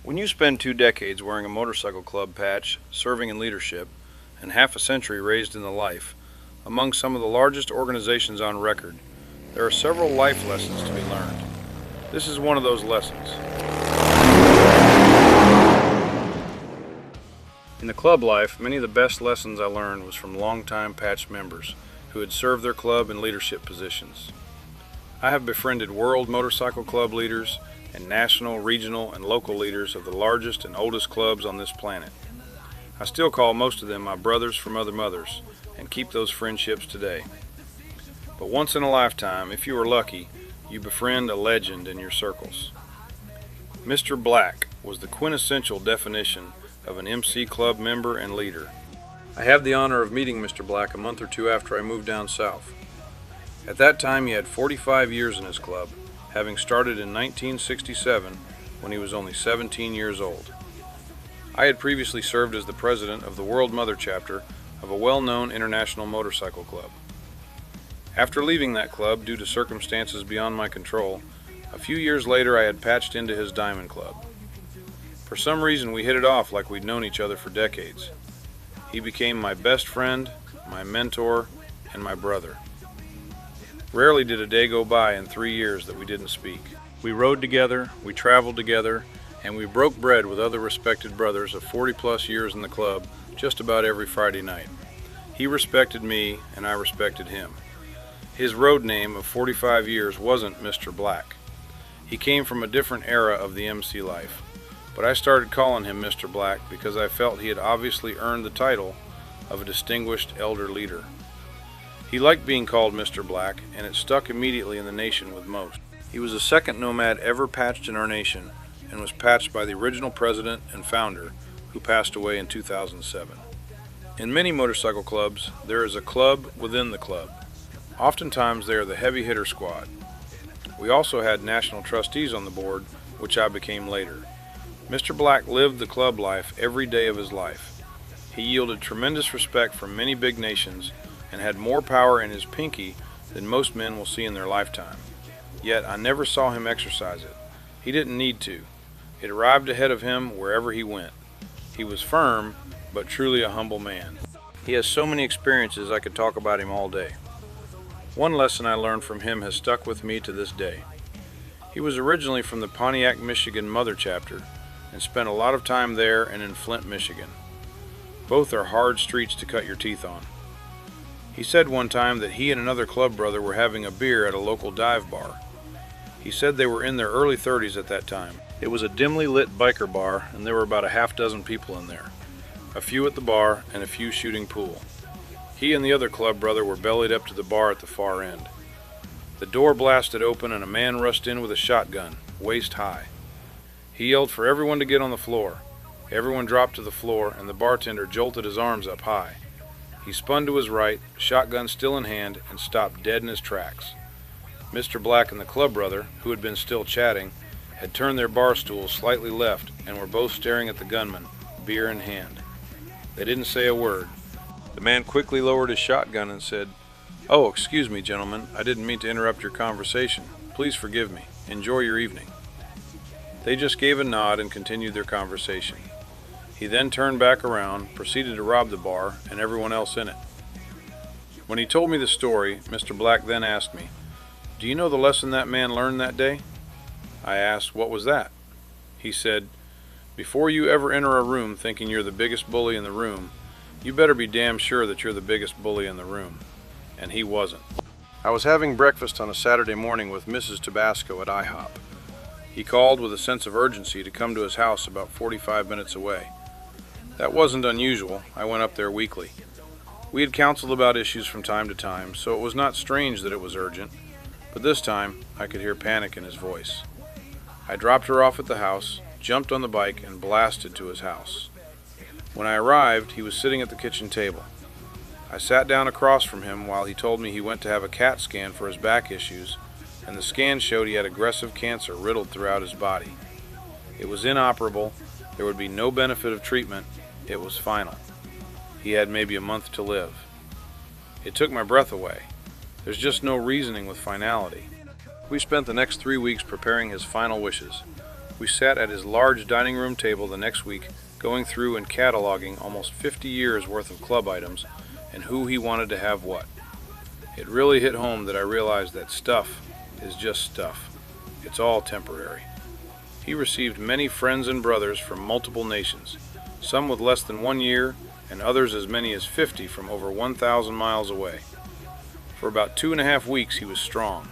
When you spend 2 decades wearing a motorcycle club patch, serving in leadership, and half a century raised in the life, among some of the largest organizations on record, there are several life lessons to be learned. This is one of those lessons. In the club life, many of the best lessons I learned was from longtime patched members who had served their club in leadership positions. I have befriended world motorcycle club leaders and national, regional, and local leaders of the largest and oldest clubs on this planet. I still call most of them my brothers from other mothers and keep those friendships today. But once in a lifetime, if you are lucky, you befriend a legend in your circles. Mr. Black was the quintessential definition of an MC club member and leader. I had the honor of meeting Mr. Black a month or two after I moved down south. At that time, he had 45 years in his club, having started in 1967 when he was only 17 years old. I had previously served as the president of the World Mother Chapter of a well-known international motorcycle club. After leaving that club due to circumstances beyond my control, a few years later I had patched into his Diamond Club. For some reason we hit it off like we'd known each other for decades. He became my best friend, my mentor, and my brother. Rarely did a day go by in 3 years that we didn't speak. We rode together, we traveled together, and we broke bread with other respected brothers of 40+ years in the club just about every Friday night. He respected me, and I respected him. His road name of 45 years wasn't Mr. Black. He came from a different era of the MC life, but I started calling him Mr. Black because I felt he had obviously earned the title of a distinguished elder leader. He liked being called Mr. Black, and it stuck immediately in the nation with most. He was the second nomad ever patched in our nation, and was patched by the original president and founder, who passed away in 2007. In many motorcycle clubs, there is a club within the club. Oftentimes they are the heavy hitter squad. We also had national trustees on the board, which I became later. Mr. Black lived the club life every day of his life. He yielded tremendous respect from many big nations, and had more power in his pinky than most men will see in their lifetime. Yet I never saw him exercise it. He didn't need to. It arrived ahead of him wherever he went. He was firm, but truly a humble man. He has so many experiences I could talk about him all day. One lesson I learned from him has stuck with me to this day. He was originally from the Pontiac, Michigan Mother Chapter and spent a lot of time there and in Flint, Michigan. Both are hard streets to cut your teeth on. He said one time that he and another club brother were having a beer at a local dive bar. He said they were in their early 30s at that time. It was a dimly lit biker bar, and there were about a half dozen people in there. A few at the bar, and a few shooting pool. He and the other club brother were bellied up to the bar at the far end. The door blasted open and a man rushed in with a shotgun, waist high. He yelled for everyone to get on the floor. Everyone dropped to the floor, and the bartender jolted his arms up high. He spun to his right, shotgun still in hand, and stopped dead in his tracks. Mr. Black and the club brother, who had been still chatting, had turned their bar stools slightly left and were both staring at the gunman, beer in hand. They didn't say a word. The man quickly lowered his shotgun and said, "Oh, excuse me, gentlemen. I didn't mean to interrupt your conversation. Please forgive me. Enjoy your evening." They just gave a nod and continued their conversation. He then turned back around, proceeded to rob the bar and everyone else in it. When he told me the story, Mr. Black then asked me, "Do you know the lesson that man learned that day?" I asked, "What was that?" He said, "Before you ever enter a room thinking you're the biggest bully in the room, you better be damn sure that you're the biggest bully in the room." And he wasn't. I was having breakfast on a Saturday morning with Mrs. Tabasco at IHOP. He called with a sense of urgency to come to his house about 45 minutes away. That wasn't unusual. I went up there weekly. We had counseled about issues from time to time, so it was not strange that it was urgent, but this time I could hear panic in his voice. I dropped her off at the house, jumped on the bike, and blasted to his house. When I arrived, he was sitting at the kitchen table. I sat down across from him while he told me he went to have a CAT scan for his back issues, and the scan showed he had aggressive cancer riddled throughout his body. It was inoperable, there would be no benefit of treatment, it was final. He had maybe a month to live. It took my breath away. There's just no reasoning with finality. We spent the next 3 weeks preparing his final wishes. We sat at his large dining room table the next week, going through and cataloging almost 50 years worth of club items and who he wanted to have what. It really hit home that I realized that stuff is just stuff. It's all temporary. He received many friends and brothers from multiple nations, some with less than 1 year and others as many as 50 from over 1,000 miles away. For about 2.5 weeks he was strong.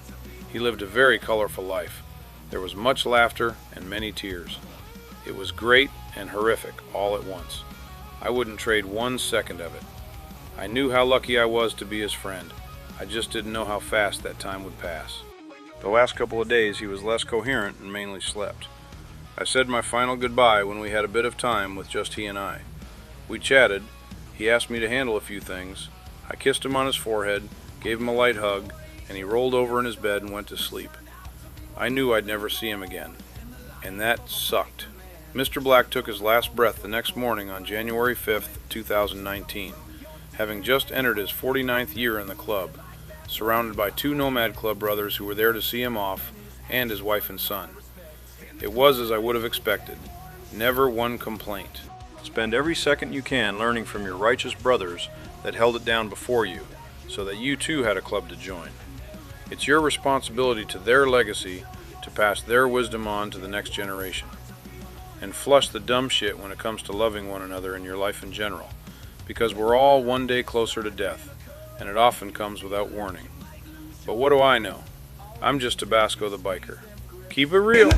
He lived a very colorful life. There was much laughter and many tears. It was great and horrific all at once. I wouldn't trade 1 second of it. I knew how lucky I was to be his friend. I just didn't know how fast that time would pass. The last couple of days he was less coherent and mainly slept. I said my final goodbye when we had a bit of time with just he and I. We chatted. He asked me to handle a few things. I kissed him on his forehead, gave him a light hug, and he rolled over in his bed and went to sleep. I knew I'd never see him again, and that sucked. Mr. Black took his last breath the next morning on January 5th, 2019, having just entered his 49th year in the club, surrounded by 2 Nomad Club brothers who were there to see him off, and his wife and son. It was as I would have expected. Never one complaint. Spend every second you can learning from your righteous brothers that held it down before you, so that you too had a club to join. It's your responsibility to their legacy to pass their wisdom on to the next generation. And flush the dumb shit when it comes to loving one another in your life in general, because we're all one day closer to death, and it often comes without warning. But what do I know? I'm just Tabasco the biker. Keep it real.